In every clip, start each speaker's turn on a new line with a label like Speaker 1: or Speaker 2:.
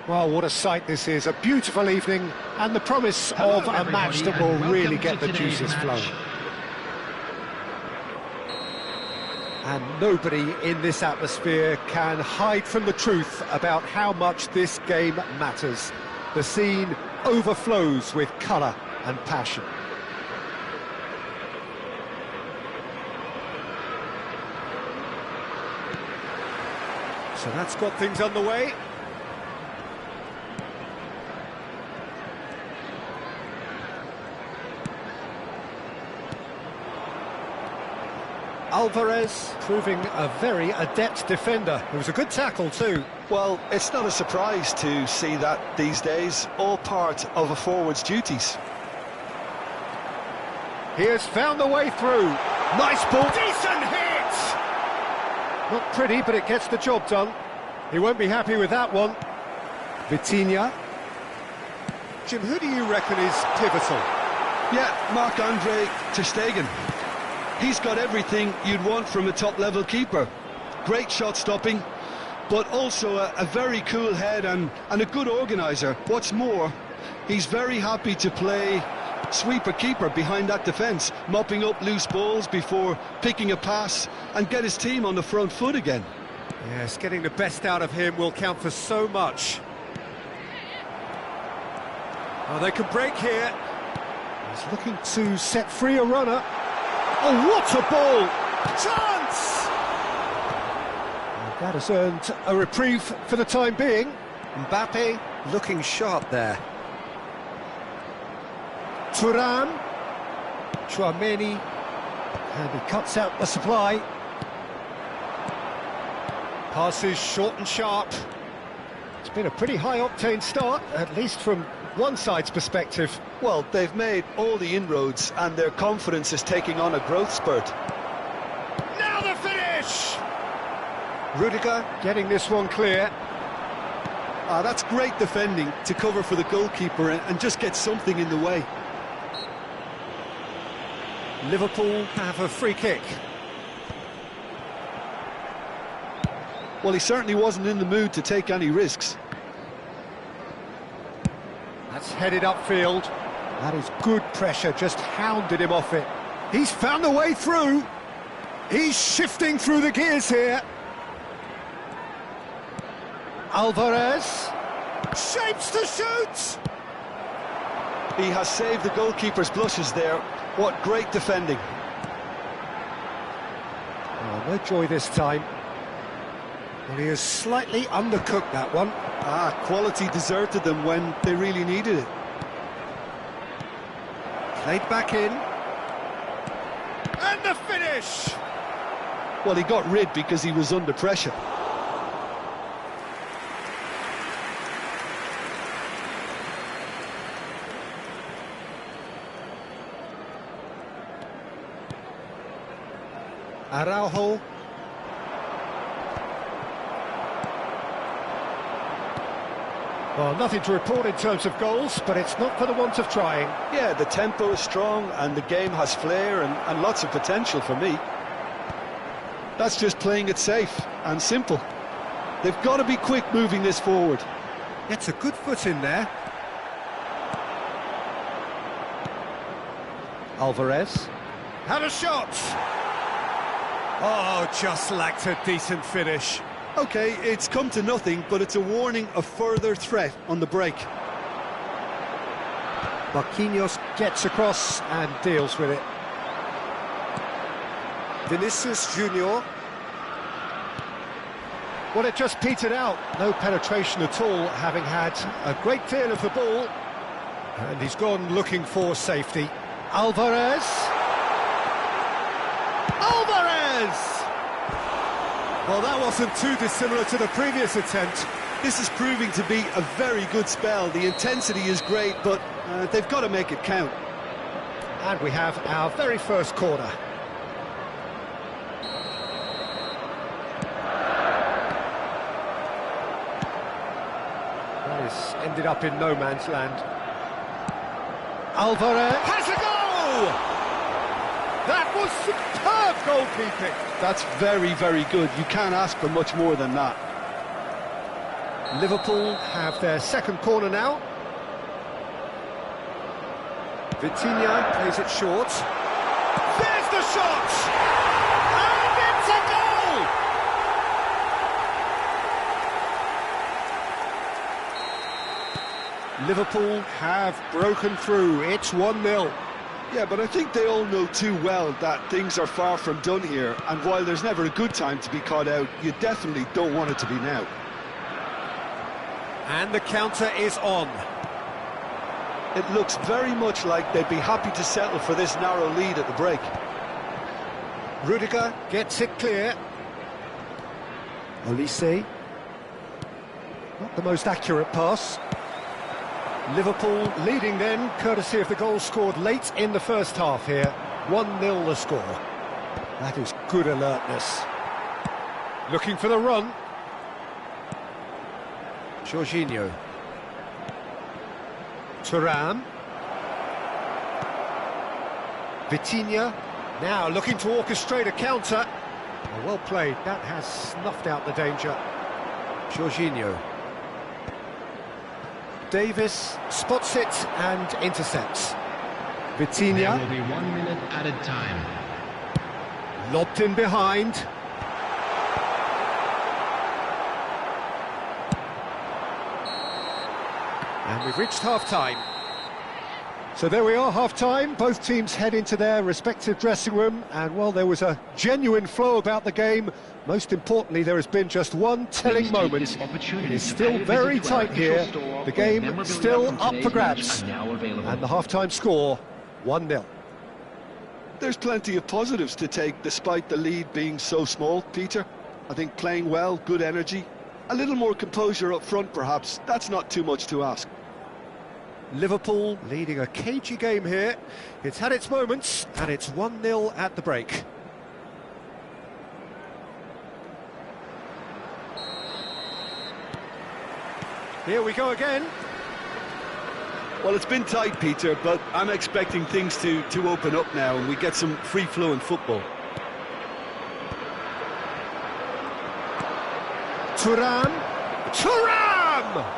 Speaker 1: Well, what a sight this is, a beautiful evening and the promise of a match that will really get the juices flowing. And nobody in this atmosphere can hide from the truth about how much this game matters. The scene overflows with colour and passion. So that's got things underway. Alvarez proving a very adept defender. It was a good tackle too.
Speaker 2: Well, it's not a surprise to see that these days, all part of a forward's duties.
Speaker 1: He has found the way through. Nice ball.
Speaker 3: Decent hit!
Speaker 1: Not pretty, but it gets the job done. He won't be happy with that one. Vitinha. Jim, who do you reckon is pivotal?
Speaker 2: Yeah, Marc-Andre ter Stegen. He's got everything you'd want from a top-level keeper. Great shot stopping, but also a very cool head and a good organiser. What's more, he's very happy to play sweeper-keeper behind that defence, mopping up loose balls before picking a pass and get his team on the front foot again.
Speaker 1: Yes, getting the best out of him will count for so much. Oh, they can break here. He's looking to set free a runner. Oh, what a ball!
Speaker 3: Chance!
Speaker 1: And that has earned a reprieve for the time being.
Speaker 4: Mbappe looking sharp there.
Speaker 1: Thuram. Chouameni. And he cuts out the supply. Passes short and sharp. It's been a pretty high-octane start, at least from one side's perspective.
Speaker 2: Well, they've made all the inroads and their confidence is taking on a growth spurt.
Speaker 3: Now the finish!
Speaker 1: Rudiger getting this one clear.
Speaker 2: That's great defending to cover for the goalkeeper and just get something in the way.
Speaker 1: Liverpool have a free kick.
Speaker 2: Well, he certainly wasn't in the mood to take any risks.
Speaker 1: That's headed upfield. That is good pressure, just hounded him off it. He's found a way through. He's shifting through the gears here. Alvarez. Shapes to shoot!
Speaker 2: He has saved the goalkeeper's blushes there. What great defending.
Speaker 1: Oh, no joy this time. Well, he has slightly undercooked that one.
Speaker 2: Quality deserted them when they really needed it.
Speaker 1: Played back in.
Speaker 3: And the finish!
Speaker 2: Well, he got rid because he was under pressure.
Speaker 1: Araujo. Well, nothing to report in terms of goals, but it's not for the want of trying.
Speaker 2: Yeah, the tempo is strong and the game has flair and lots of potential for me. That's just playing it safe and simple. They've got to be quick moving this forward.
Speaker 1: Gets a good foot in there. Alvarez.
Speaker 3: Had a shot! Oh, just lacked a decent finish.
Speaker 2: Okay, it's come to nothing, but it's a warning of further threat on the break.
Speaker 1: Marquinhos gets across and deals with it. Vinicius Junior. Well, it just petered out. No penetration at all, having had a great deal of the ball. And he's gone looking for safety. Alvarez. Alvarez! Well, that wasn't too dissimilar to the previous attempt.
Speaker 2: This is proving to be a very good spell. The intensity is great, but they've got to make it count.
Speaker 1: And we have our very first corner. Well, it's ended up in no man's land. Alvarez
Speaker 3: Has a goal! That was superb goalkeeping.
Speaker 2: That's very, very good. You can't ask for much more than that.
Speaker 1: Liverpool have their second corner now. Vitinha plays it short.
Speaker 3: There's the shot! And it's a goal!
Speaker 1: Liverpool have broken through. It's 1-0.
Speaker 2: Yeah, but I think they all know too well that things are far from done here, and while there's never a good time to be caught out, you definitely don't want it to be now.
Speaker 1: And the counter is on.
Speaker 2: It looks very much like they'd be happy to settle for this narrow lead at the break.
Speaker 1: Rudiger gets it clear. Olise. Not the most accurate pass. Liverpool leading then, courtesy of the goal scored late in the first half here. 1-0 the score. That is good alertness. Looking for the run. Jorginho. Thuram. Vitinha. Now looking to orchestrate a counter. Oh, well played. That has snuffed out the danger. Jorginho. Davis spots it and intercepts. Vitinha.
Speaker 5: There will be 1 minute added time.
Speaker 1: Lobbed in behind. And we've reached half-time. So there we are, half-time. Both teams head into their respective dressing room. And while there was a genuine flow about the game, most importantly, there has been just one telling moment. It is still very tight here. The game still up for grabs. And the half-time score, 1-0.
Speaker 2: There's plenty of positives to take despite the lead being so small, Peter. I think playing well, good energy, a little more composure up front perhaps. That's not too much to ask.
Speaker 1: Liverpool leading a cagey game here. It's had its moments, and it's 1-0 at the break. Here we go again.
Speaker 2: Well, it's been tight, Peter, but I'm expecting things to open up now and we get some free-flowing football.
Speaker 1: Thuram. Thuram!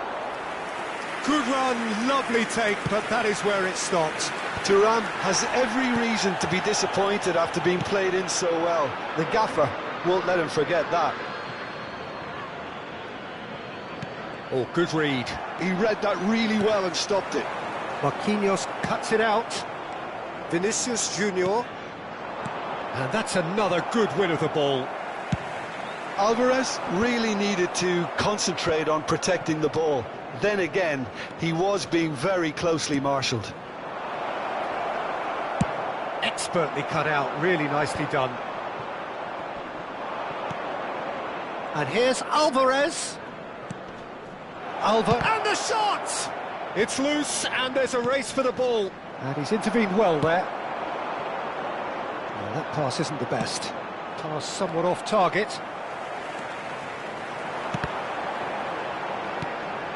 Speaker 1: Good run, lovely take, but that is where it stopped.
Speaker 2: Thuram has every reason to be disappointed after being played in so well. The gaffer won't let him forget that.
Speaker 1: Oh, good read.
Speaker 2: He read that really well and stopped it.
Speaker 1: Marquinhos cuts it out.
Speaker 4: Vinicius Junior.
Speaker 1: And that's another good win of the ball.
Speaker 2: Alvarez really needed to concentrate on protecting the ball. Then again, he was being very closely marshalled.
Speaker 1: Expertly cut out, really nicely done. And here's Alvarez. And the shot! It's loose, and there's a race for the ball. And he's intervened well there. Well, that pass isn't the best. Pass somewhat off target.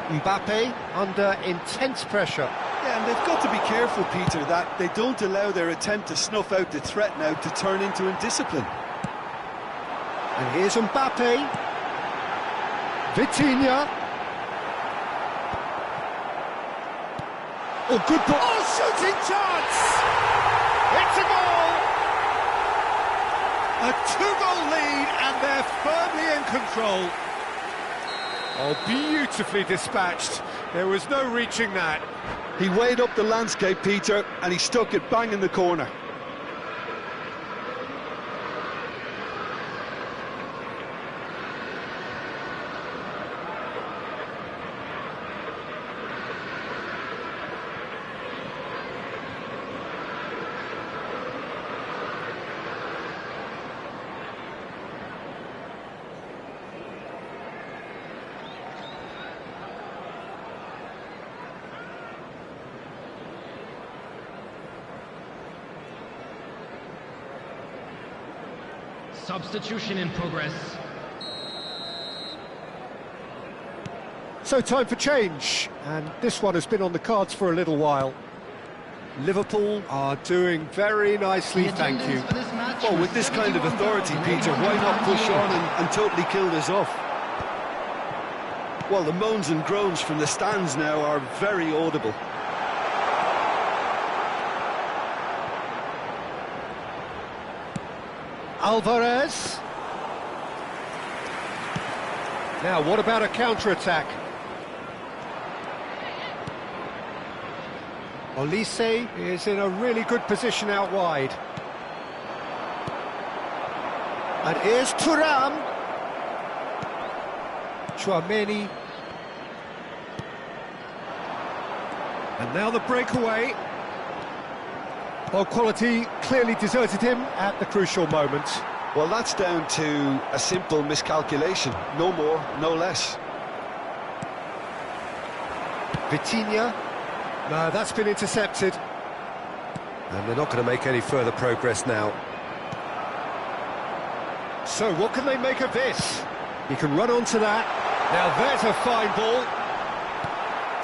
Speaker 1: Mbappe under intense pressure.
Speaker 2: Yeah, and they've got to be careful, Peter, that they don't allow their attempt to snuff out the threat now to turn into indiscipline.
Speaker 1: And here's Mbappe. Vitinha. Oh, good ball. Oh, shooting chance! It's a goal! A two-goal lead, and they're firmly in control. Oh, beautifully dispatched. There was no reaching that.
Speaker 2: He weighed up the landscape, Peter, and he stuck it bang in the corner.
Speaker 5: Substitution in progress.
Speaker 1: So time for change, and this one has been on the cards for a little while. Liverpool are doing very nicely, thank you.
Speaker 2: Well, with this kind of authority, Peter, why not push on and totally kill this off? Well, the moans and groans from the stands now are very audible.
Speaker 1: Alvarez. Now, what about a counter-attack? Olise is in a really good position out wide. And here's Thuram. Tchouaméni. And now the breakaway. Well, quality clearly deserted him at the crucial moment.
Speaker 2: Well, that's down to a simple miscalculation. No more, no less.
Speaker 1: Vitinha. No, that's been intercepted.
Speaker 4: And they're not going to make any further progress now.
Speaker 1: So what can they make of this? He can run onto that. Now there's a fine ball.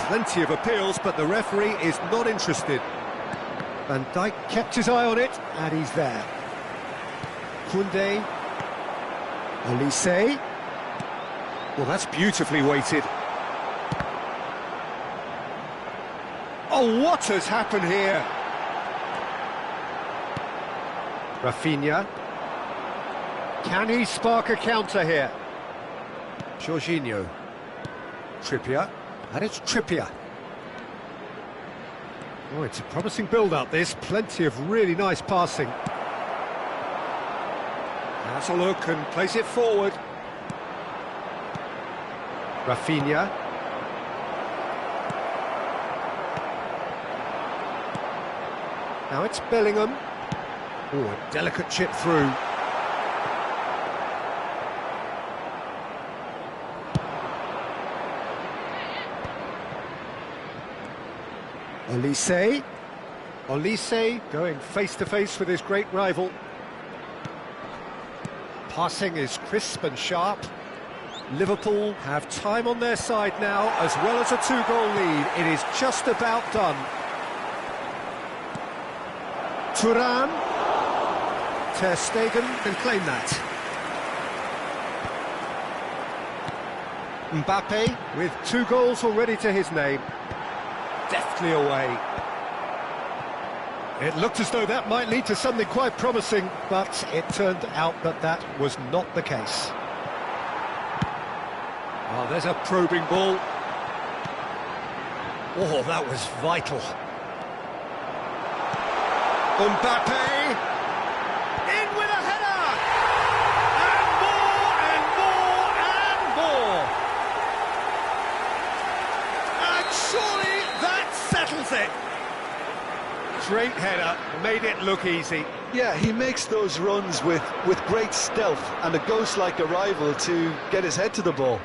Speaker 1: Plenty of appeals, but the referee is not interested. Van Dijk kept his eye on it, and he's there. Koundé. Olise. Well, that's beautifully weighted. Oh, what has happened here? Rafinha. Can he spark a counter here?
Speaker 4: Jorginho.
Speaker 1: Trippier. And it's Trippier. Oh, it's a promising build-up, this. Plenty of really nice passing. Has a look and plays it forward. Rafinha. Now it's Bellingham. Oh, a delicate chip through. Olise. Olise going face-to-face with his great rival. Passing is crisp and sharp. Liverpool have time on their side now, as well as a two-goal lead. It is just about done. Thuram. Ter Stegen can claim that. Mbappe with 2 goals already to his name. Deftly away. It looked as though that might lead to something quite promising, but it turned out that that was not the case. Oh, there's a probing ball. Oh, that was vital. Mbappe! In with a header! And more and more and more! And surely that settles it! Great header, made it look easy.
Speaker 2: Yeah, he makes those runs with great stealth and a ghost-like arrival to get his head to the ball.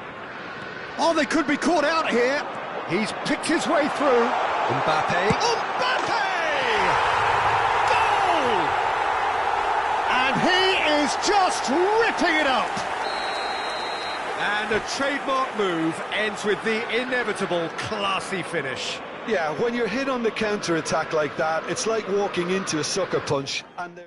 Speaker 1: Oh, they could be caught out here. He's picked his way through.
Speaker 4: Mbappe.
Speaker 1: Mbappe! Goal! And he is just ripping it up. And a trademark move ends with the inevitable classy finish.
Speaker 2: Yeah, when you're hit on the counter-attack like that, it's like walking into a sucker punch. And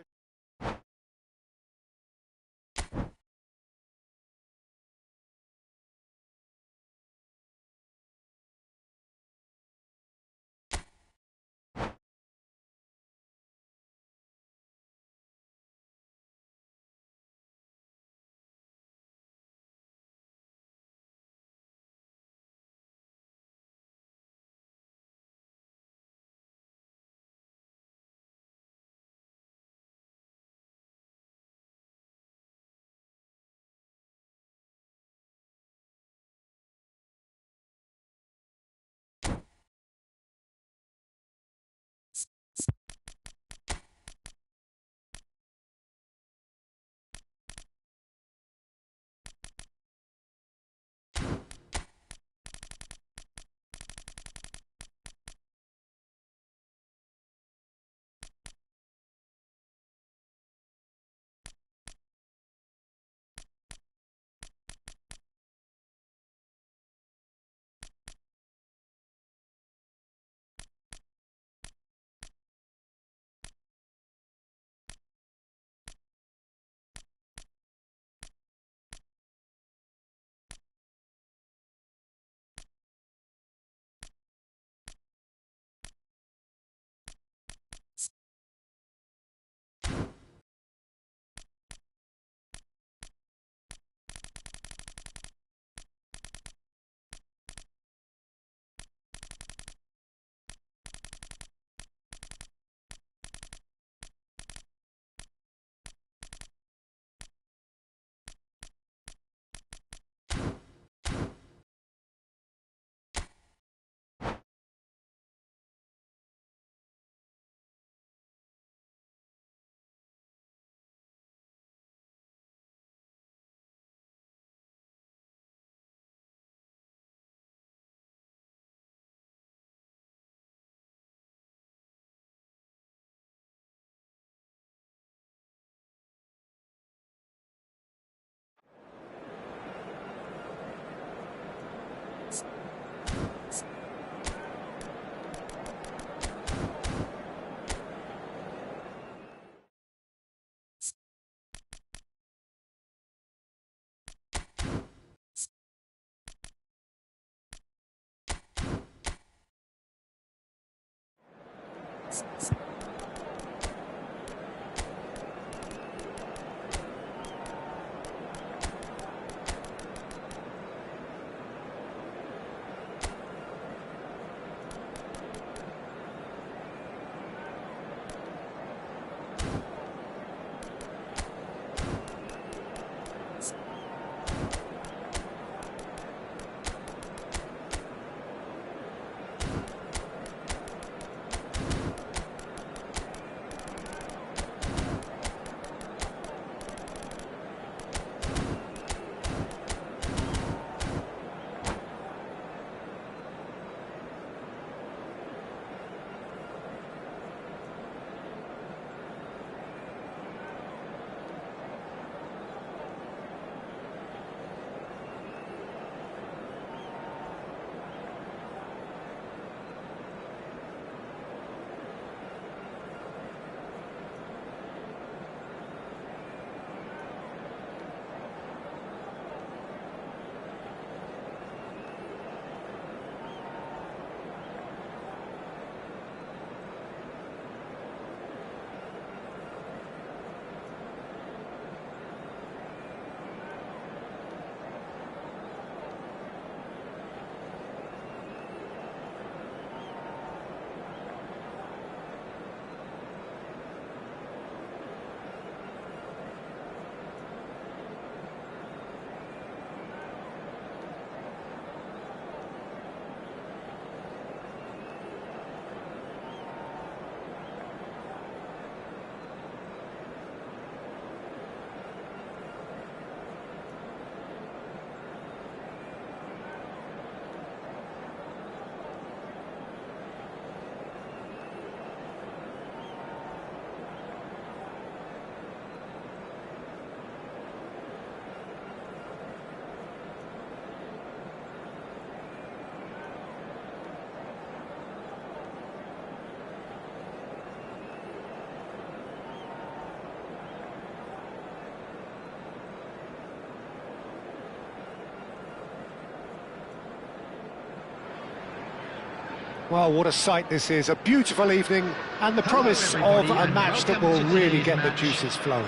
Speaker 1: Well, what a sight this is, a beautiful evening, and the promise of a match that will really get the juices flowing.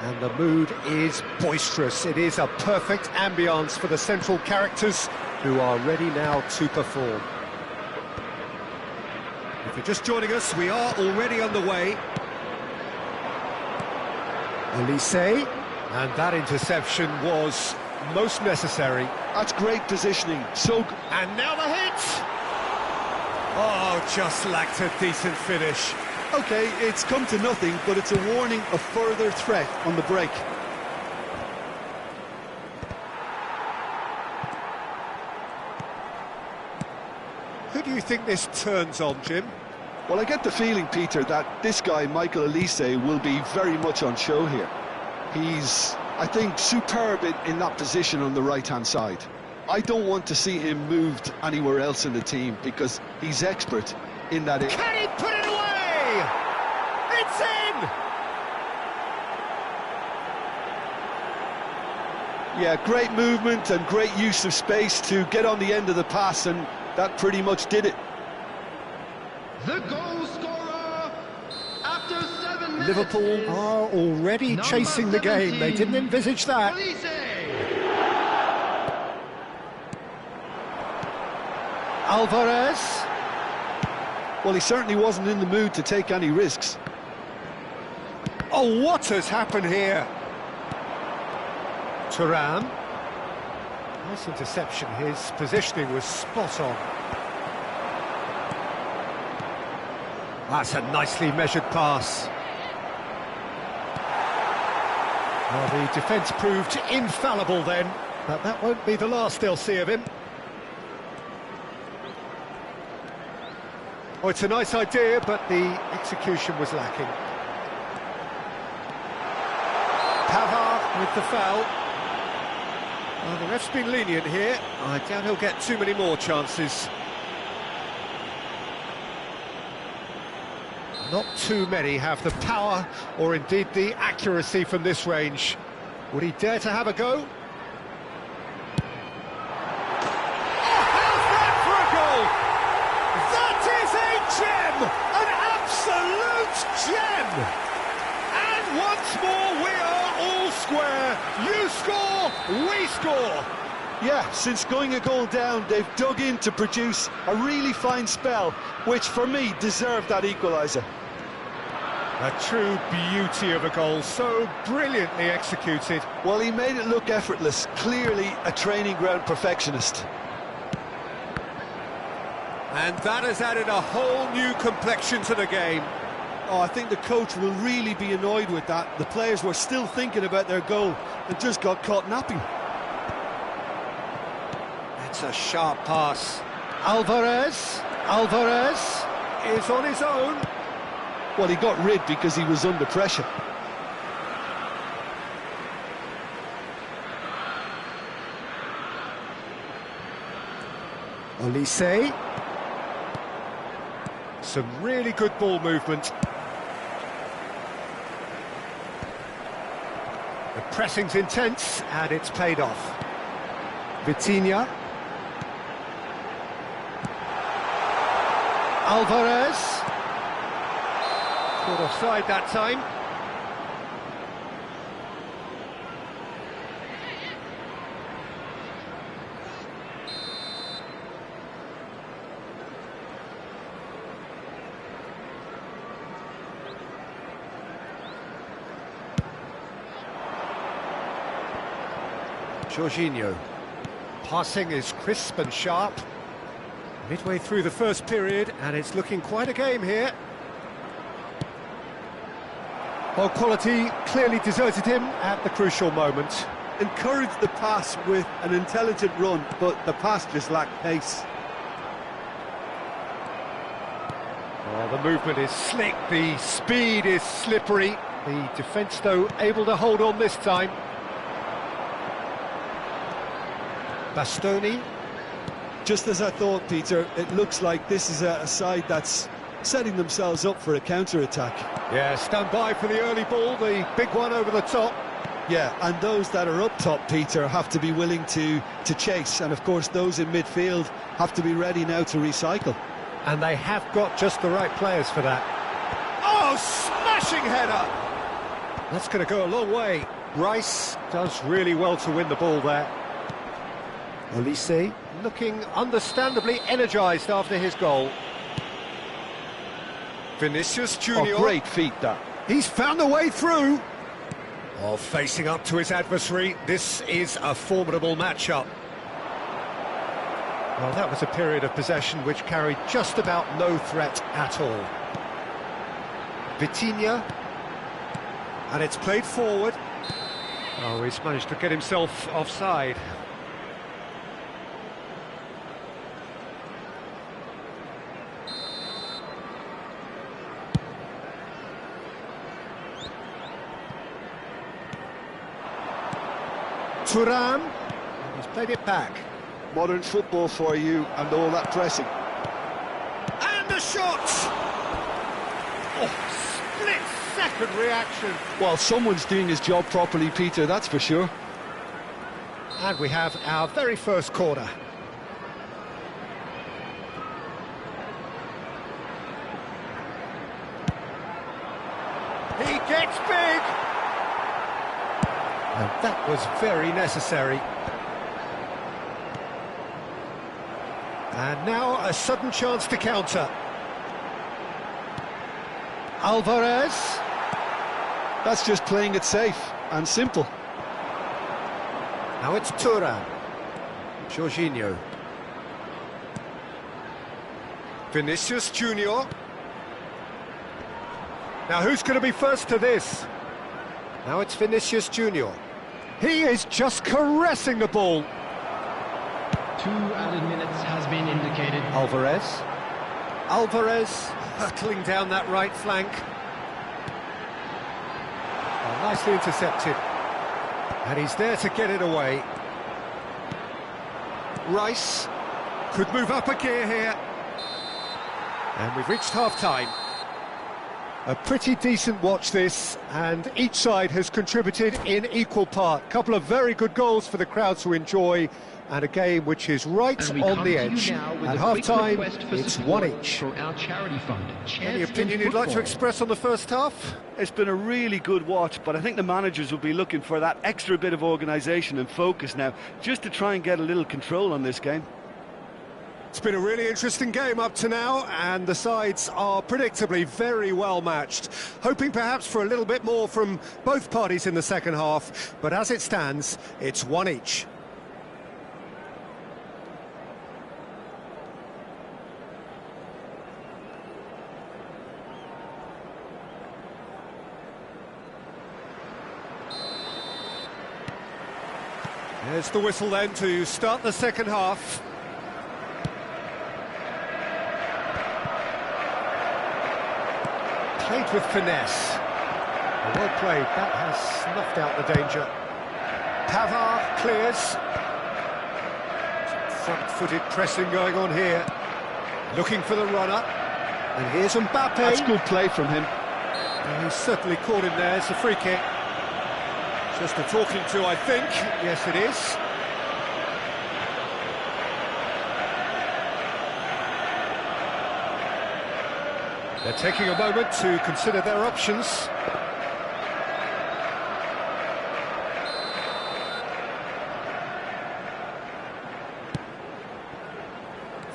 Speaker 1: And the mood is boisterous. It is a perfect ambience for the central characters who are ready now to perform.
Speaker 4: If you're just joining us, we are already underway.
Speaker 1: Elise, and that interception was most necessary.
Speaker 2: That's great positioning,
Speaker 1: And now the hit!
Speaker 4: Oh, just lacked a decent finish.
Speaker 2: Okay, it's come to nothing, but it's a warning of further threat on the break.
Speaker 1: Who do you think this turns on, Jim?
Speaker 2: Well, I get the feeling, Peter, that this guy, Michael Elise, will be very much on show here. He's, I think, superb in that position on the right-hand side. I don't want to see him moved anywhere else in the team because he's expert in that area.
Speaker 1: Can he put it away? It's in!
Speaker 2: Yeah, great movement and great use of space to get on the end of the pass, and that pretty much did it.
Speaker 5: The goal scorer after 7 minutes.
Speaker 1: Liverpool are already chasing the game. They didn't envisage that.
Speaker 5: Elise.
Speaker 1: Alvarez.
Speaker 2: Well, he certainly wasn't in the mood to take any risks.
Speaker 1: Oh, what has happened here? Thuram. Nice interception. His positioning was spot on. That's a nicely measured pass. Well, the defence proved infallible then, but that won't be the last they'll see of him. Oh, it's a nice idea, but the execution was lacking. Pavard with the foul. Well, the ref's been lenient here. I doubt he'll get too many more chances. Not too many have the power or indeed the accuracy from this range. Would he dare to have a go? Oh, how's that for a goal? That is a gem! An absolute gem! And once more we are all square. You score, we score.
Speaker 2: Yeah, since going a goal down, they've dug in to produce a really fine spell, which for me deserved that equaliser.
Speaker 1: A true beauty of a goal, so brilliantly executed.
Speaker 2: Well, he made it look effortless, clearly a training ground perfectionist.
Speaker 4: And that has added a whole new complexion to the game.
Speaker 2: Oh, I think the coach will really be annoyed with that. The players were still thinking about their goal and just got caught napping.
Speaker 1: It's a sharp pass. Alvarez is on his own.
Speaker 2: Well, he got rid because he was under pressure.
Speaker 1: Elise. Some really good ball movement. The pressing's intense and it's paid off. Vitinha. Alvarez. Caught offside that time. Jorginho. Passing is crisp and sharp. Midway through the first period, and it's looking quite a game here. Well, quality clearly deserted him at the crucial moment.
Speaker 2: Encouraged the pass with an intelligent run, but the pass just lacked pace.
Speaker 1: Well, the movement is slick, the speed is slippery. The defence, though, able to hold on this time. Bastoni.
Speaker 2: Just as I thought, Peter, it looks like this is a side that's setting themselves up for a counter-attack.
Speaker 1: Yeah, stand by for the early ball, the big one over the top.
Speaker 2: Yeah, and those that are up top, Peter, have to be willing to chase. And, of course, those in midfield have to be ready now to recycle.
Speaker 1: And they have got just the right players for that. Oh, smashing header! That's going to go a long way. Rice does really well to win the ball there. Olise looking understandably energised after his goal. Vinicius Junior.
Speaker 2: Oh, great feat, that.
Speaker 1: He's found a way through. Oh, facing up to his adversary, this is a formidable matchup. Well, that was a period of possession which carried just about no threat at all. Vitinha, and it's played forward. Oh, he's managed to get himself offside. Thuram, he's played it back.
Speaker 2: Modern football for you and all that pressing.
Speaker 1: And a shot! Oh, split-second reaction.
Speaker 2: Well, someone's doing his job properly, Peter, that's for sure.
Speaker 1: And we have our very first corner. He gets big! And that was very necessary. And now a sudden chance to counter. Alvarez.
Speaker 2: That's just playing it safe and simple.
Speaker 1: Now it's Thuram. Jorginho. Vinicius Junior. Now who's going to be first to this? Now it's Vinicius Junior. He is just caressing the ball.
Speaker 5: 2 added minutes has been indicated.
Speaker 1: Alvarez. Alvarez hurtling down that right flank. Oh, nicely intercepted. And he's there to get it away. Rice could move up a gear here. And we've reached half-time. A pretty decent watch this, and each side has contributed in equal part. Couple of very good goals for the crowd to enjoy, and a game which is right on the edge. At half-time, it's 1 each.
Speaker 5: For our charity fund.
Speaker 1: Any opinion you'd like to express on the first half?
Speaker 6: It's been a really good watch, but I think the managers will be looking for that extra bit of organisation and focus now, just to try and get a little control on this game.
Speaker 1: It's been a really interesting game up to now, and the sides are predictably very well matched. Hoping perhaps for a little bit more from both parties in the second half, but as it stands, it's 1 each. There's the whistle then to start the second half. Played with finesse. Well played, that has snuffed out the danger. Pavard clears. Front-footed pressing going on here. Looking for the runner. And here's Mbappe.
Speaker 2: That's good play from him.
Speaker 1: And he's certainly caught him there, it's a free kick. Just a talking to, I think. Yes, it is. They're taking a moment to consider their options.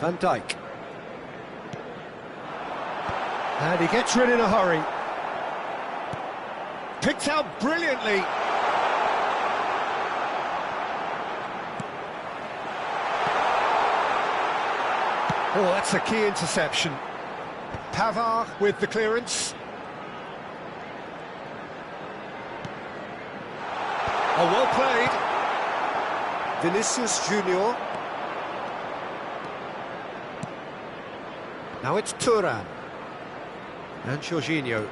Speaker 1: Van Dijk. And he gets rid in a hurry. Picked out brilliantly. Oh, that's a key interception. Pavard with the clearance. Oh, well played. Vinicius Junior. Now it's Thuram. And Jorginho.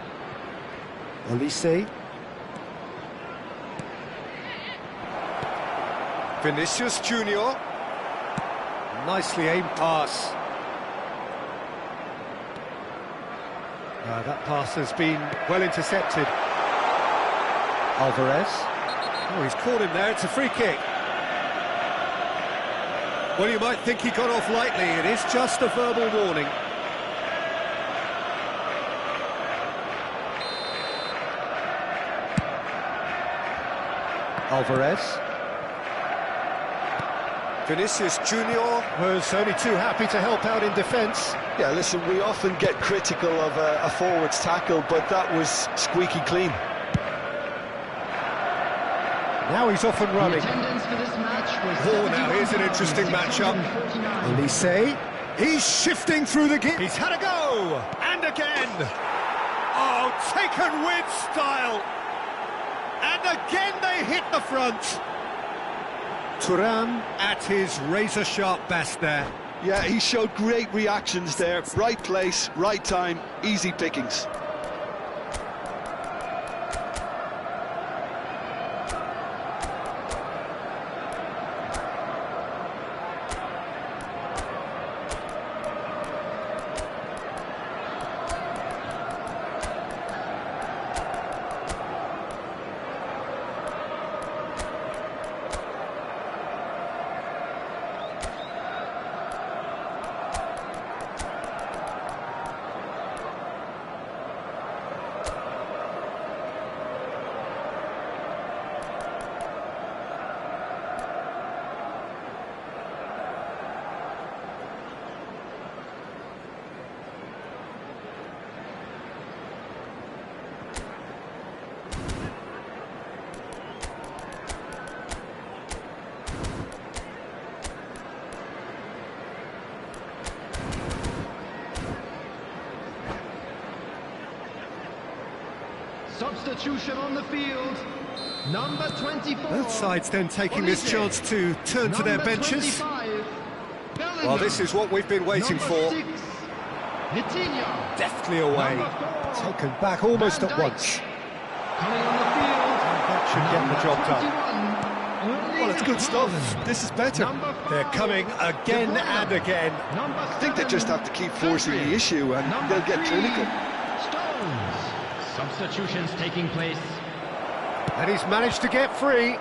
Speaker 1: Olise. Vinicius Junior. Nicely aimed pass. That pass has been well intercepted. Alvarez. Oh, he's caught him there, it's a free kick. Well, you might think he got off lightly, it is just a verbal warning. Alvarez. Vinicius Junior was only too happy to help out in defence.
Speaker 2: Yeah, listen, we often get critical of a forward's tackle, but that was squeaky clean.
Speaker 1: Now he's off and running.
Speaker 3: Oh, now here's an interesting matchup.
Speaker 1: Elise, he's shifting through the gap.
Speaker 3: He's had a go, and again. Oh, taken with style. And again they hit the front.
Speaker 1: Turan at his razor-sharp best there.
Speaker 2: Yeah, he showed great reactions there. Right place, right time, easy pickings.
Speaker 5: Substitution on the field. Number 24.
Speaker 1: Both sides then taking this chance to turn to their benches. Well, this is what we've been waiting for. Deftly away. Taken back almost at once.
Speaker 5: Coming on the field.
Speaker 1: That should get the job done.
Speaker 2: Well, it's good stuff. This is better.
Speaker 1: They're coming again and again.
Speaker 2: I think they just have to keep forcing the issue and they'll get clinical.
Speaker 5: Stones. Substitutions taking place.
Speaker 1: And he's managed to get free.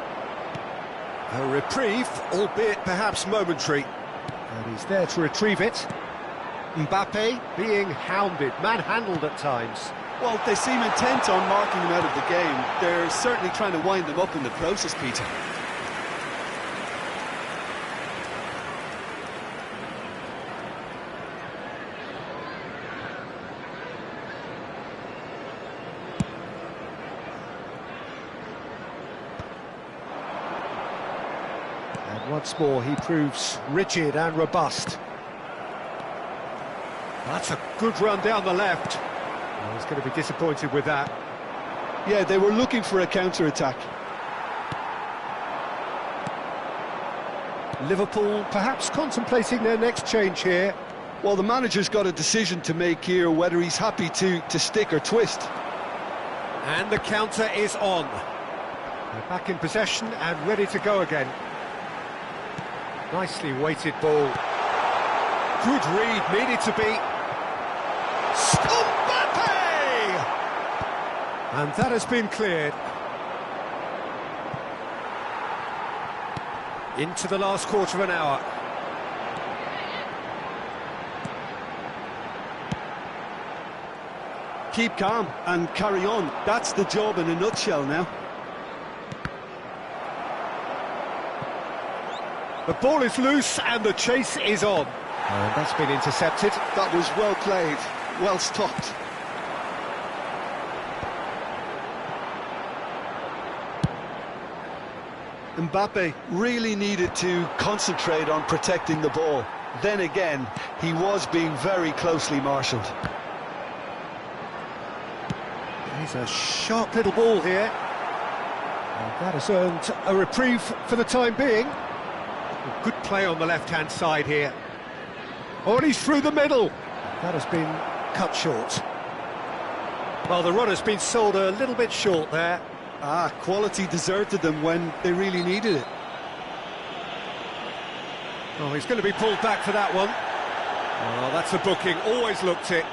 Speaker 1: A reprieve, albeit perhaps momentary. And he's there to retrieve it. Mbappe being hounded, manhandled at times.
Speaker 6: Well, they seem intent on marking him out of the game. They're certainly trying to wind him up in the process, Peter.
Speaker 1: Once more, he proves rigid and robust. That's a good run down the left. Well, he's going to be disappointed with that.
Speaker 2: Yeah, they were looking for a counter-attack.
Speaker 1: Liverpool perhaps contemplating their next change here.
Speaker 2: Well, the manager's got a decision to make here, whether he's happy to stick or twist.
Speaker 1: And the counter is on. They're back in possession and ready to go again. Nicely weighted ball. Good read, needed to be. Mbappe! And that has been cleared. Into the last quarter of an hour.
Speaker 6: Keep calm and carry on. That's the job in a nutshell now.
Speaker 1: The ball is loose and the chase is on. And that's been intercepted.
Speaker 2: That was well played, well stopped. Mbappe really needed to concentrate on protecting the ball. Then again, he was being very closely marshalled.
Speaker 1: He's a sharp little ball here. And that has earned a reprieve for the time being. Good play on the left-hand side here. Oh, and he's through the middle. That has been cut short. Well, the run has been sold a little bit short there.
Speaker 2: Quality deserted them when they really needed it.
Speaker 1: Oh, he's going to be pulled back for that one. Oh, that's a booking. Always looked it.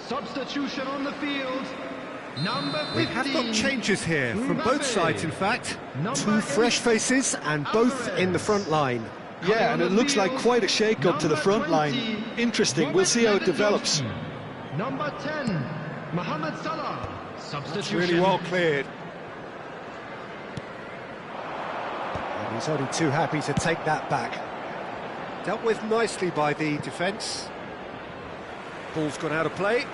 Speaker 5: Substitution on the field. Number 15.
Speaker 1: We have got changes here from both
Speaker 5: Mbappe.
Speaker 1: sides, in fact.
Speaker 5: Number
Speaker 1: Two fresh
Speaker 5: 8,
Speaker 1: faces and both in the front line.
Speaker 2: Yeah, and it looks like quite a shake-up to the front line.
Speaker 5: Number 20,
Speaker 2: Interesting, we'll see how it develops.
Speaker 5: Number 10, Mohamed Salah. Substitution.
Speaker 1: Really well cleared. And he's only too happy to take that back. Dealt with nicely by the defence. Ball's gone out of play.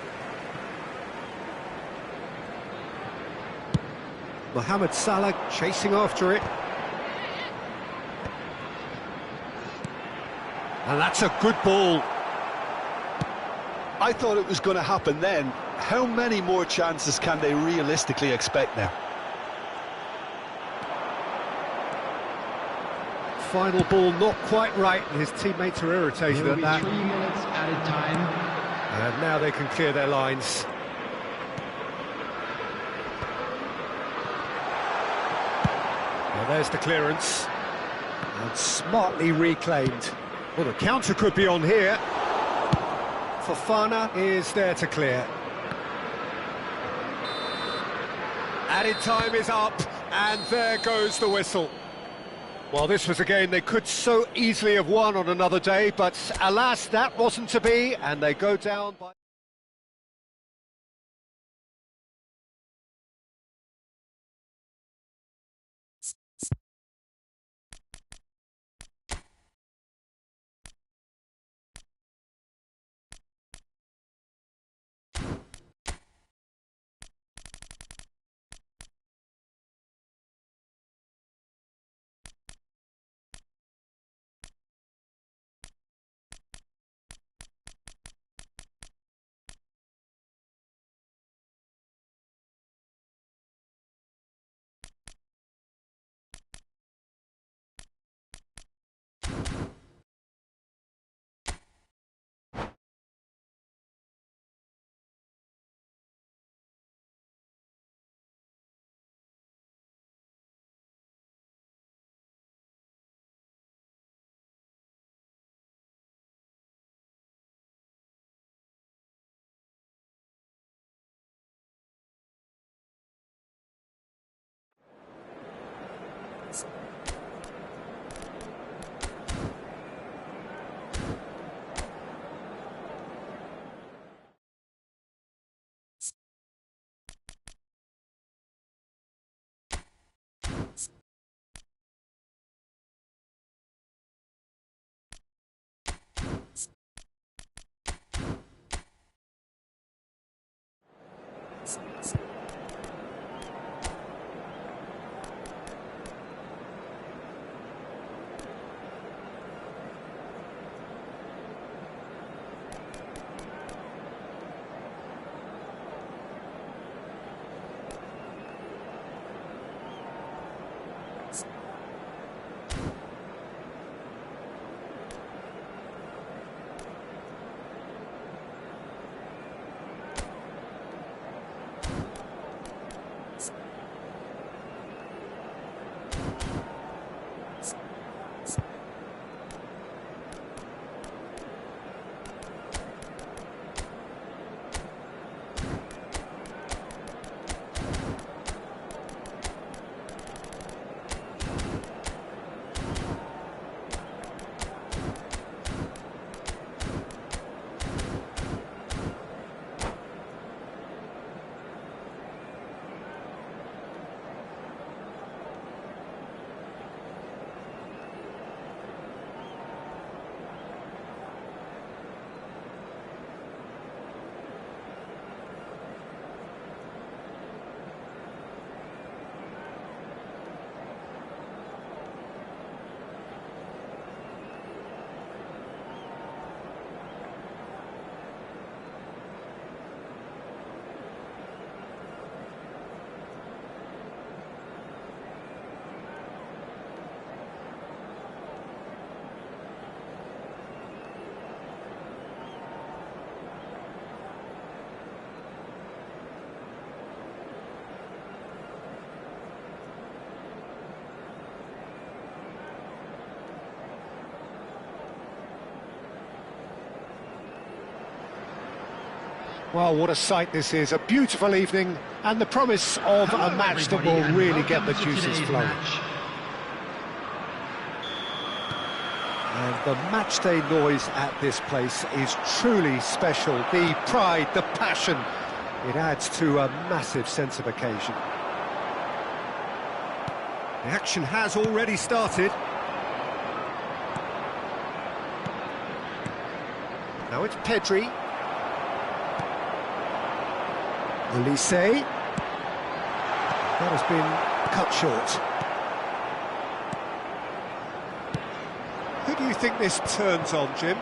Speaker 1: Mohamed Salah chasing after it. And that's a good ball.
Speaker 2: I thought it was going to happen then. How many more chances can they realistically expect now?
Speaker 1: Final ball not quite right, and his teammates are irritated
Speaker 5: There will
Speaker 1: at
Speaker 5: be
Speaker 1: that.
Speaker 5: 3 minutes added time.
Speaker 1: And now they can clear their lines. Well, there's the clearance. And smartly reclaimed. Well, the counter could be on here. Fofana is there to clear. Added time is up, and there goes the whistle. Well, this was a game they could so easily have won on another day, but alas, that wasn't to be, and they go down by... Well, what a sight this is, a beautiful evening, and the promise of a match that will really get the juices flowing. And the matchday noise at this place is truly special. The pride, the passion, it adds to a massive sense of occasion.
Speaker 3: The action has already started.
Speaker 1: Now it's Pedri. Olise. That has been cut short.
Speaker 3: Who do you think this turns on, Jim?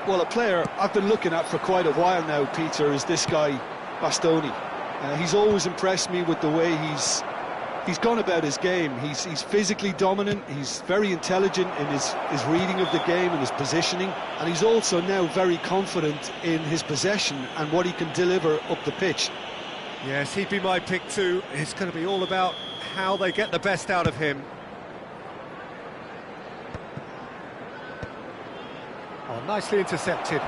Speaker 2: Well, a player I've been looking at for quite a while now, Peter, is this guy, Bastoni. He's always impressed me with the way he's gone about his game. He's physically dominant, he's very intelligent in his reading of the game and his positioning, and he's also now very confident in his possession and what he can deliver up the pitch.
Speaker 3: Yes, he'd be my pick too. It's going to be all about how they get the best out of him.
Speaker 1: Oh, nicely intercepted.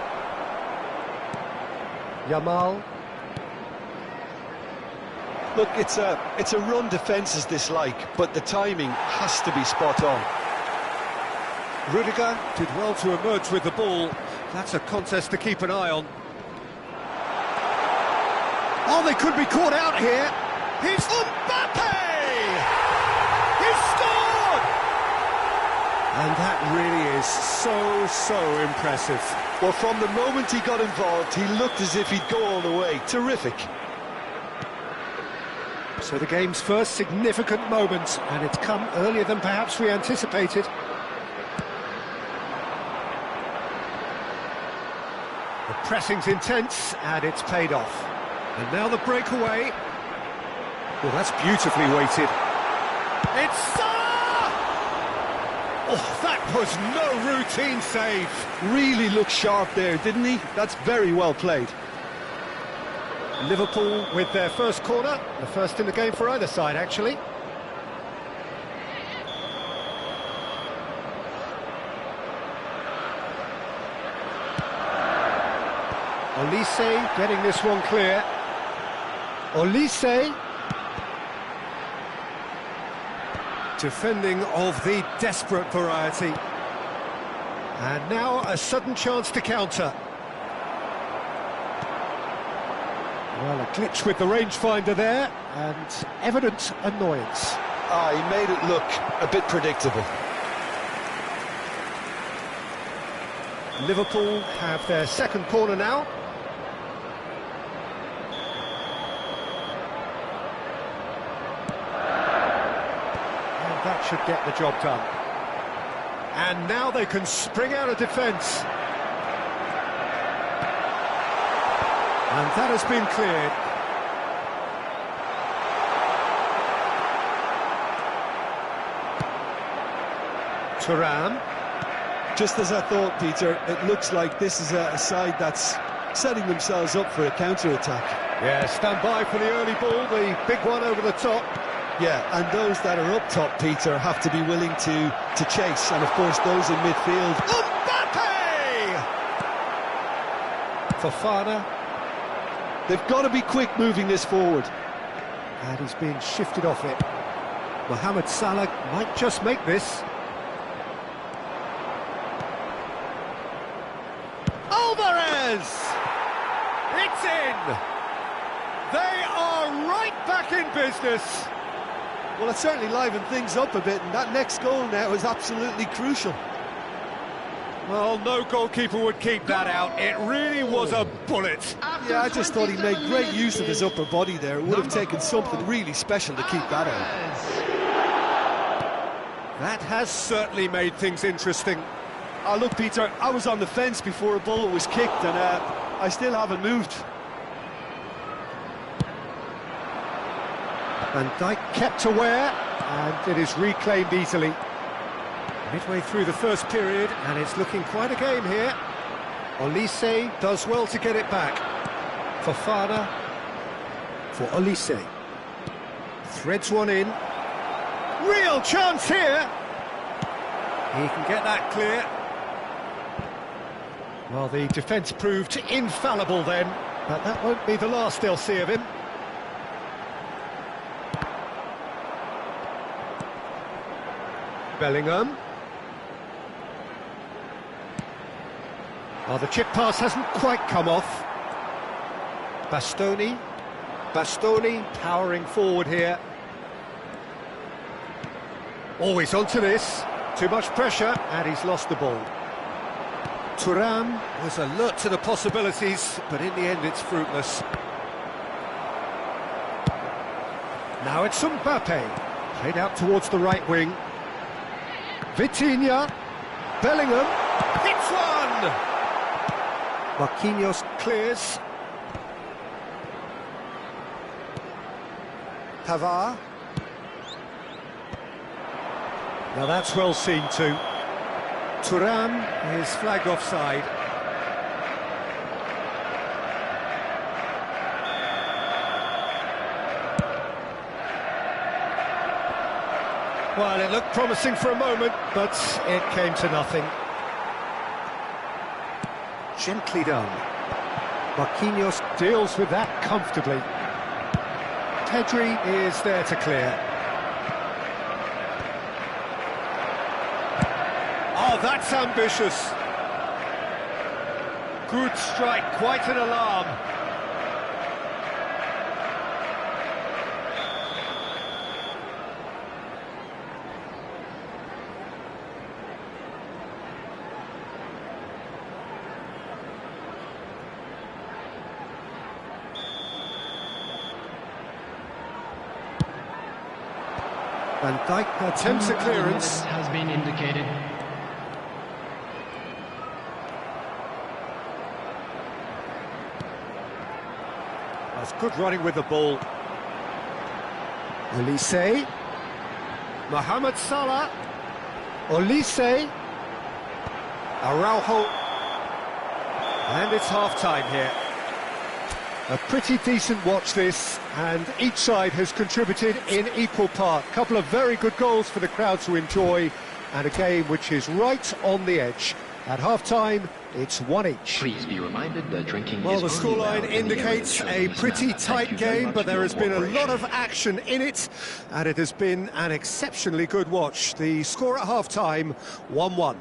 Speaker 1: Yamal.
Speaker 2: Look, it's a run defence is this like, but the timing has to be spot on.
Speaker 3: Rudiger did well to emerge with the ball. That's a contest to keep an eye on. Oh, they could be caught out here. Here's Mbappe! He's scored!
Speaker 1: And that really is so impressive.
Speaker 2: Well, from the moment he got involved, he looked as if he'd go all the way. Terrific.
Speaker 1: So the game's first significant moment, and it's come earlier than perhaps we anticipated.
Speaker 3: The pressing's intense, and it's paid off. And now the breakaway.
Speaker 1: Well, that's beautifully weighted.
Speaker 3: It's Salah! Oh, that was no routine save.
Speaker 2: Really looked sharp there, didn't he? That's very well played.
Speaker 1: Liverpool with their first corner, the first in the game for either side, actually. Olise getting this one clear. Olise.
Speaker 3: Defending of the desperate variety.
Speaker 1: And now a sudden chance to counter. Well, a glitch with the rangefinder there, and evident annoyance.
Speaker 2: He made it look a bit predictable.
Speaker 1: Liverpool have their second corner now. And that should get the job done.
Speaker 3: And now they can spring out of defence.
Speaker 1: And that has been cleared. Thuram.
Speaker 2: Just as I thought, Peter, it looks like this is a side that's setting themselves up for a counter-attack.
Speaker 3: Yeah, stand by for the early ball, the big one over the top.
Speaker 2: Yeah, and those that are up top, Peter, have to be willing to chase, and of course those in midfield.
Speaker 3: Mbappe!
Speaker 1: Fofana.
Speaker 2: They've got to be quick moving this forward.
Speaker 1: And he's being shifted off it. Mohamed Salah might just make this.
Speaker 3: Alvarez! It's in! They are right back in business.
Speaker 2: Well, it certainly livened things up a bit, and that next goal now is absolutely crucial.
Speaker 3: Well, no goalkeeper would keep that out. It really was a bullet.
Speaker 2: Yeah, I just thought he made great use of his upper body there. It would have taken something really special to keep that out.
Speaker 3: That has certainly made things interesting.
Speaker 2: Oh, look, Peter, I was on the fence before a ball was kicked, and I still haven't moved.
Speaker 1: Van Dijk kept aware, and it is reclaimed easily. Midway through the first period, and it's looking quite a game here. Olise does well to get it back. Fofana for Olise. Threads one in.
Speaker 3: Real chance here.
Speaker 1: He can get that clear. Well, the defence proved infallible then. But that won't be the last they'll see of him. Bellingham. Oh, the chip pass hasn't quite come off. Bastoni. Bastoni powering forward here. Always onto this. Too much pressure, and he's lost the ball. Thuram was alert to the possibilities, but in the end it's fruitless. Now it's Mbappe. Played out towards the right wing. Vitinha. Bellingham. Hits one! Marquinhos clears. Pavard. Now that's well seen too. Thuram is flagged offside. Well, it looked promising for a moment, but it came to nothing. Gently done. Marquinhos deals with that comfortably. Pedri is there to clear. Oh, that's ambitious. Good strike, quite an alarm. Van Dijk attempts a clearance.
Speaker 5: Has been indicated.
Speaker 1: That's good running with the ball. Olise. Mohamed Salah. Olise. Araujo. And it's half-time here. A pretty decent watch this, and each side has contributed in equal part. A couple of very good goals for the crowd to enjoy, and a game which is right on the edge. At half-time, it's 1 each.
Speaker 7: Please be reminded that drinking
Speaker 1: well,
Speaker 7: is
Speaker 1: the scoreline indicates a pretty tight game, but there has been a lot of action in it, and it has been an exceptionally good watch. The score at half-time, 1-1.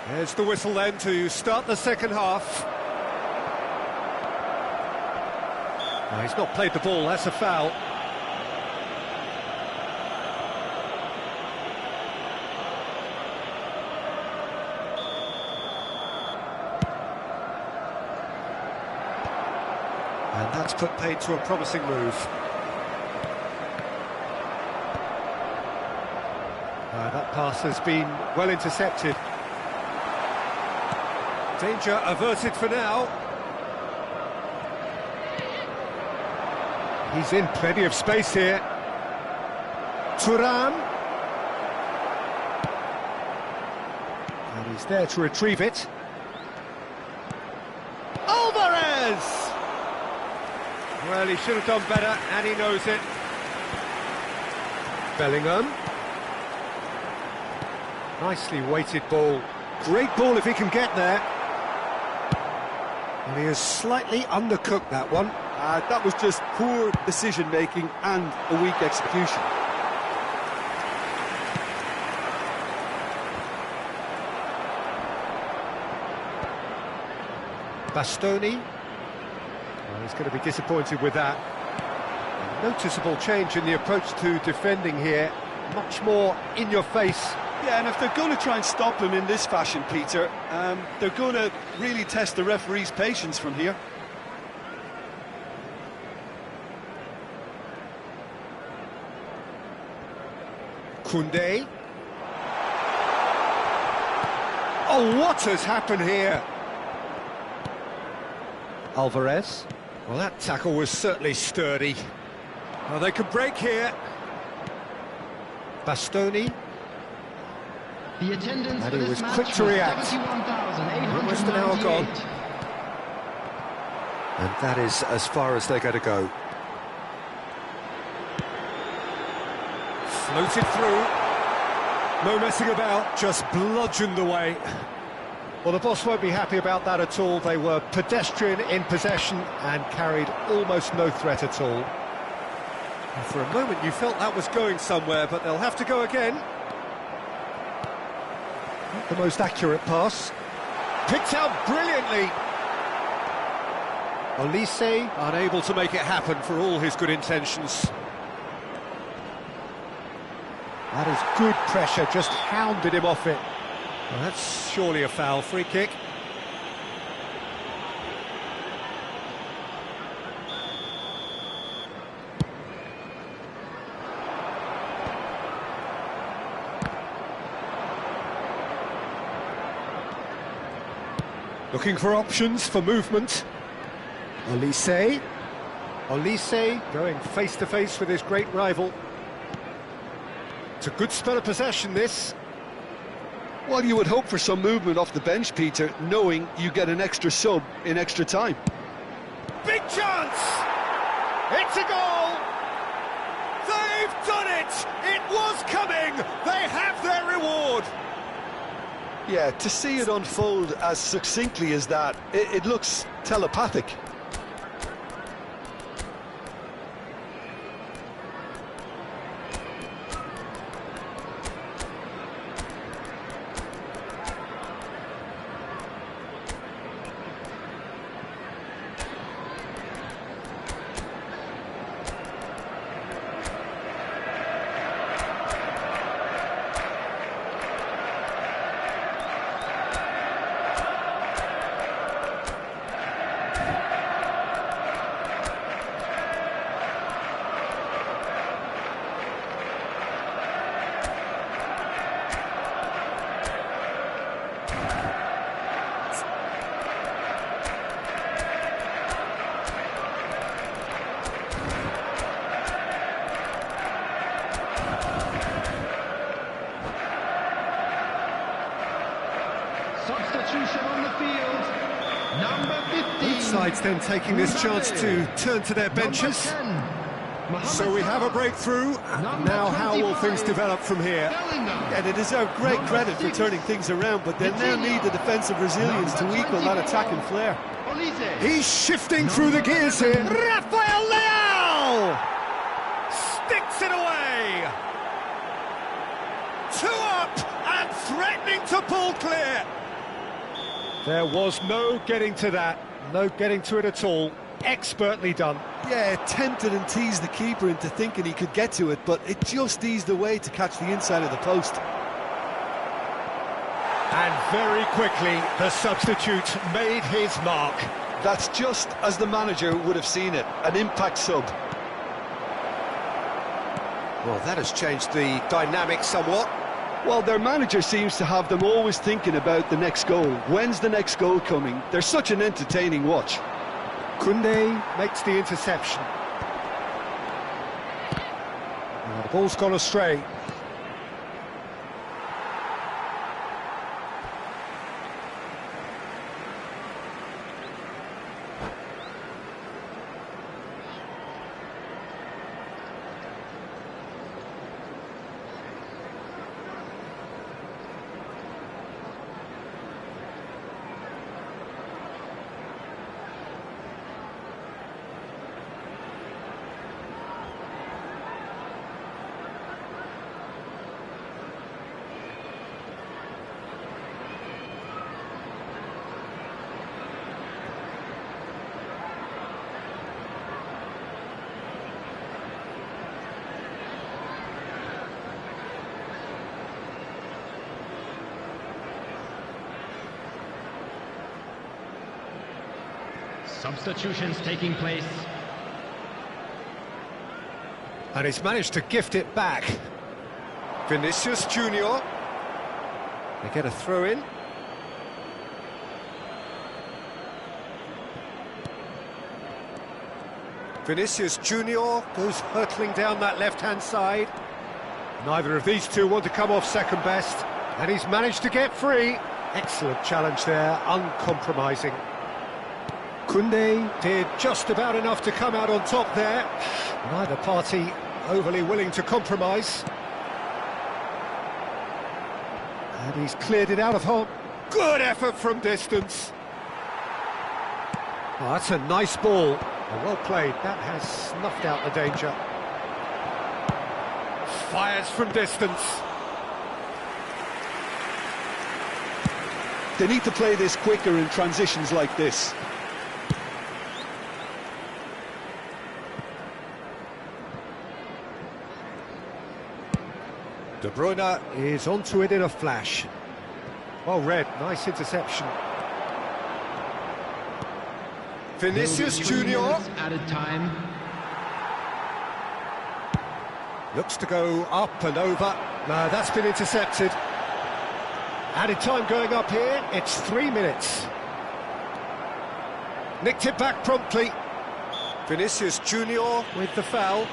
Speaker 1: There's the whistle then to start the second half. No, he's not played the ball, that's a foul. And that's put paid to a promising move. That pass has been well intercepted. Danger averted for now. He's in plenty of space here. Thuram. And he's there to retrieve it. Alvarez! Well, he should have done better, and he knows it. Bellingham. Nicely weighted ball. Great ball if he can get there. And he has slightly undercooked that one.
Speaker 2: That was just poor decision-making and a weak execution.
Speaker 1: Bastoni. Well, he's going to be disappointed with that. A noticeable change in the approach to defending here. Much more in your face.
Speaker 2: Yeah, and if they're going to try and stop him in this fashion, Peter, they're going to really test the referee's patience from here.
Speaker 1: Koundé. Oh, what has happened here? Alvarez. Well, that tackle was certainly sturdy. Well, they could break here. Bastoni.
Speaker 5: The attendance
Speaker 1: And
Speaker 5: for
Speaker 1: he
Speaker 5: this
Speaker 1: was
Speaker 5: match
Speaker 1: quick to react.
Speaker 5: 71,898.
Speaker 1: Almost an hour gone.
Speaker 4: And that is as far as they're going to go.
Speaker 1: Floated through. No messing about, just bludgeoned away. Well, the boss won't be happy about that at all. They were pedestrian in possession and carried almost no threat at all. And for a moment you felt that was going somewhere, but they'll have to go again. Not the most accurate pass. Picked out brilliantly. Olise unable to make it happen for all his good intentions. That is good pressure, just hounded him off it. Well, that's surely a foul. Free kick. Looking for options for movement. Olise going face to face with his great rival. It's a good spell of possession, this.
Speaker 2: Well, you would hope for some movement off the bench, Peter, knowing you get an extra sub in extra time.
Speaker 3: Big chance! It's a goal! They've done it! It was coming! They have their reward!
Speaker 2: Yeah, to see it unfold as succinctly as that, it looks telepathic.
Speaker 5: Substitution on the field. Number 15.
Speaker 1: Both sides then taking this chance to turn to their benches. So we have a breakthrough. Now how will things develop from here?
Speaker 6: And they deserve great credit for turning things around, but they now need the defensive resilience to equal that attacking flair.
Speaker 1: He's shifting through the gears here.
Speaker 3: Rafael Leao! Sticks it away! 2 up and threatening to pull clear.
Speaker 1: There was no getting to that. No getting to it at all. Expertly done.
Speaker 6: Yeah, tempted and teased the keeper into thinking he could get to it, but it just eased away to catch the inside of the post.
Speaker 1: And very quickly, the substitute made his mark.
Speaker 2: That's just as the manager would have seen it, an impact sub.
Speaker 4: Well, that has changed the dynamic somewhat.
Speaker 2: Well, their manager seems to have them always thinking about the next goal. When's the next goal coming? They're such an entertaining watch.
Speaker 1: Koundé makes the interception. Now the ball's gone astray.
Speaker 5: Substitutions taking place.
Speaker 1: And he's managed to gift it back. Vinicius Junior. They get a throw in. Vinicius Junior goes hurtling down that left-hand side. Neither of these two want to come off second best. And he's managed to get free. Excellent challenge there, uncompromising. Koundé did just about enough to come out on top there. Neither party overly willing to compromise. And he's cleared it out of harm. Good effort from distance. Oh, that's a nice ball. Oh, well played. That has snuffed out the danger. Fires from distance.
Speaker 2: They need to play this quicker in transitions like this.
Speaker 1: De Bruyne is onto it in a flash. Well read, nice interception. Vinicius Junior
Speaker 5: Added time.
Speaker 1: looks to go up and over. No, that's been intercepted. Added time going up here, it's 3 minutes. Nicked it back promptly. Vinicius Junior with the foul.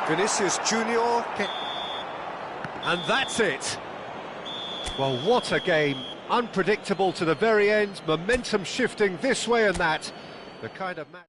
Speaker 1: Vinicius Junior. And that's it. Well, what a game. Unpredictable to the very end. Momentum shifting this way and that. The kind of match...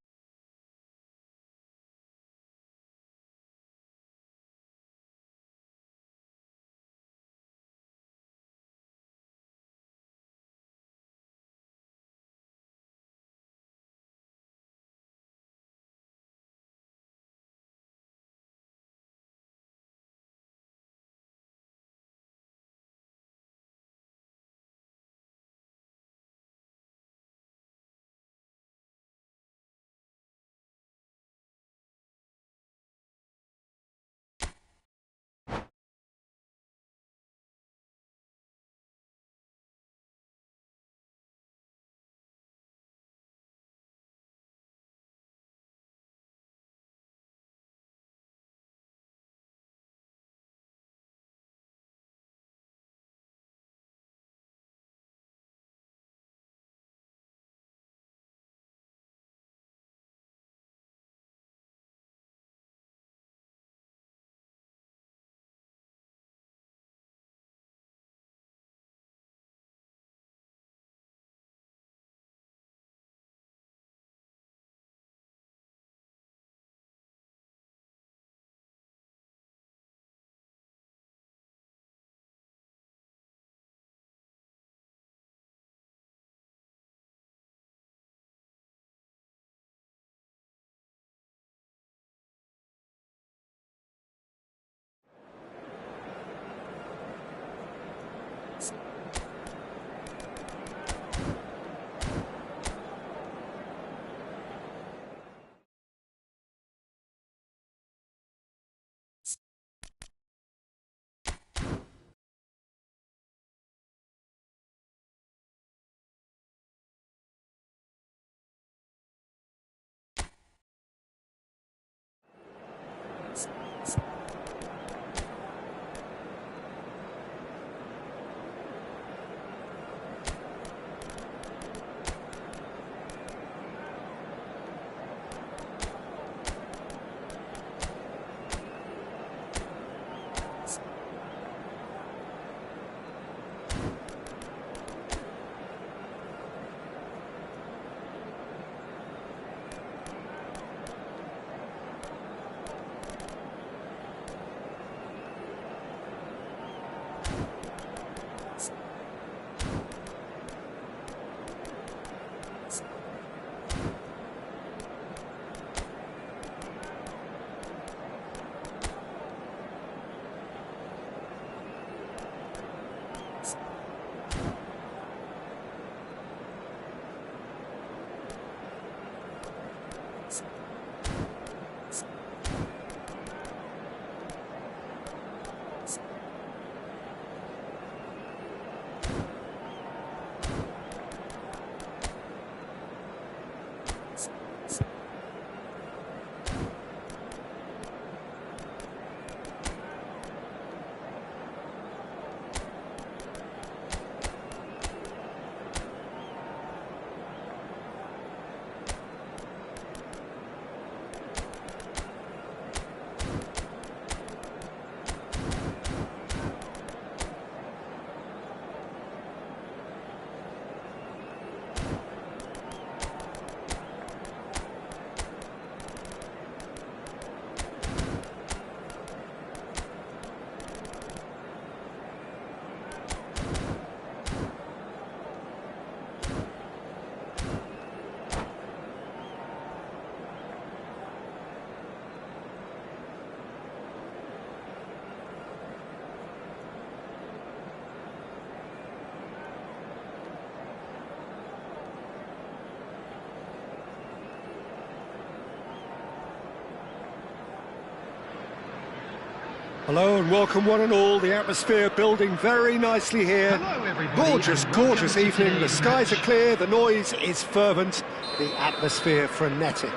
Speaker 1: Hello and welcome one and all. The atmosphere building very nicely here.
Speaker 5: Hello, everybody,
Speaker 1: Gorgeous,
Speaker 5: and
Speaker 1: gorgeous
Speaker 5: welcome to
Speaker 1: evening. The
Speaker 5: today's
Speaker 1: skies are
Speaker 5: match.
Speaker 1: clear, the noise is fervent, the atmosphere frenetic.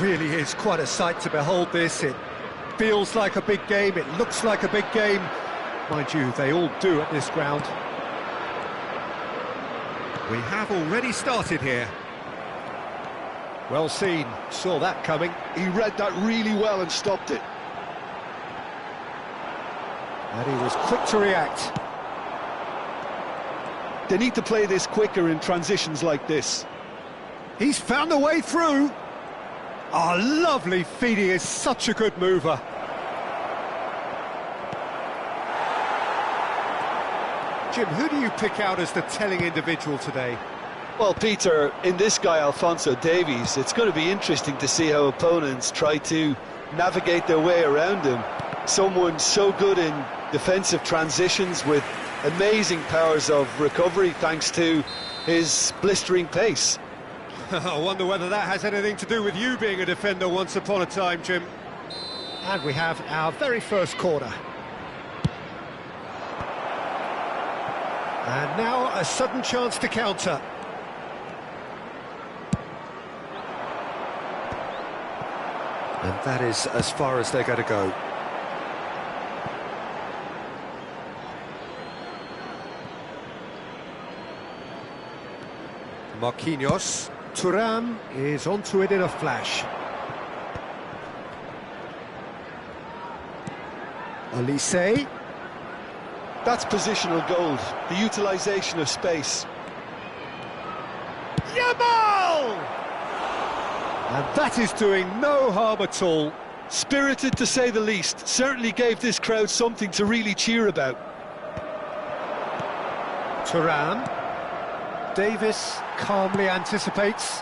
Speaker 1: Really is quite a sight to behold this. It feels like a big game, it looks like a big game. Mind you, they all do at this ground. We have already started here. Well seen, saw that coming.
Speaker 2: He read that really well and stopped it.
Speaker 1: And he was quick to react.
Speaker 2: They need to play this quicker in transitions like this.
Speaker 1: He's found a way through. Oh, lovely feed, he is such a good mover. Jim, who do you pick out as the telling individual today?
Speaker 2: Well, Peter, in this guy, Alphonso Davies, it's going to be interesting to see how opponents try to navigate their way around him. Someone so good in defensive transitions with amazing powers of recovery thanks to his blistering pace.
Speaker 1: I wonder whether that has anything to do with you being a defender once upon a time, Jim. And we have our very first corner. And now a sudden chance to counter.
Speaker 4: And that is as far as they're going to go. Marquinhos.
Speaker 1: Thuram is onto it in a flash. Olise.
Speaker 2: That's positional gold, the utilisation of space.
Speaker 1: Yamal! And that is doing no harm at all.
Speaker 2: Spirited to say the least, certainly gave this crowd something to really cheer about.
Speaker 1: Thuram. Davis calmly anticipates.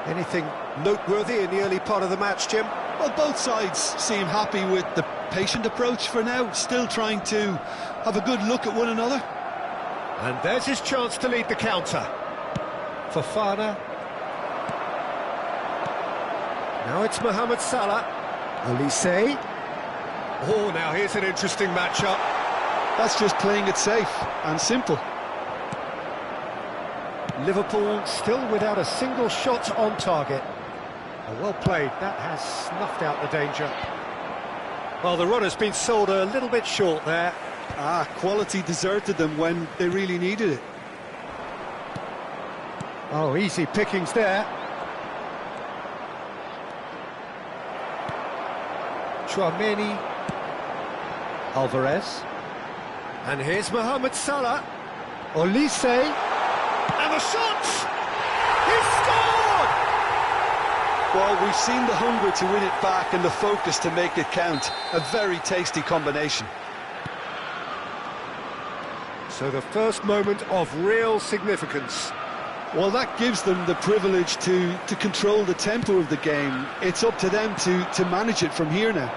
Speaker 1: Anything noteworthy in the early part of the match, Jim?
Speaker 2: Well, both sides seem happy with the patient approach for now, still trying to have a good look at one another.
Speaker 1: And there's his chance to lead the counter. Fofana. Now it's Mohamed Salah. Olise. Oh, now here's an interesting matchup.
Speaker 2: That's just playing it safe and simple.
Speaker 1: Liverpool still without a single shot on target. Oh, well played, that has snuffed out the danger. Well, the run has been sold a little bit short there.
Speaker 2: Quality deserted them when they really needed it.
Speaker 1: Oh, easy pickings there. Chouameni. Alvarez. And here's Mohamed Salah. Olise. And the shot! He scored!
Speaker 2: Well, we've seen the hunger to win it back and the focus to make it count. A very tasty combination.
Speaker 1: So the first moment of real significance.
Speaker 2: Well, that gives them the privilege to control the tempo of the game. It's up to them to manage it from here now.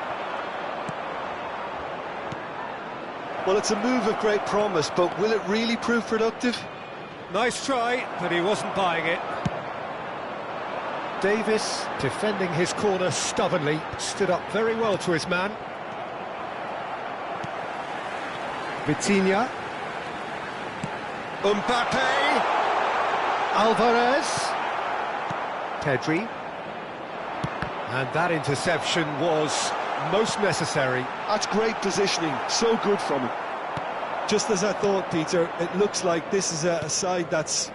Speaker 2: Well, it's a move of great promise, but will it really prove productive?
Speaker 1: Nice try, but he wasn't buying it. Davis, defending his corner stubbornly, stood up very well to his man. Vitinha. Mbappe. Alvarez. Pedri. And that interception was most necessary.
Speaker 2: That's great positioning, so good from him. Just as I thought, Peter, it looks like this is a side that's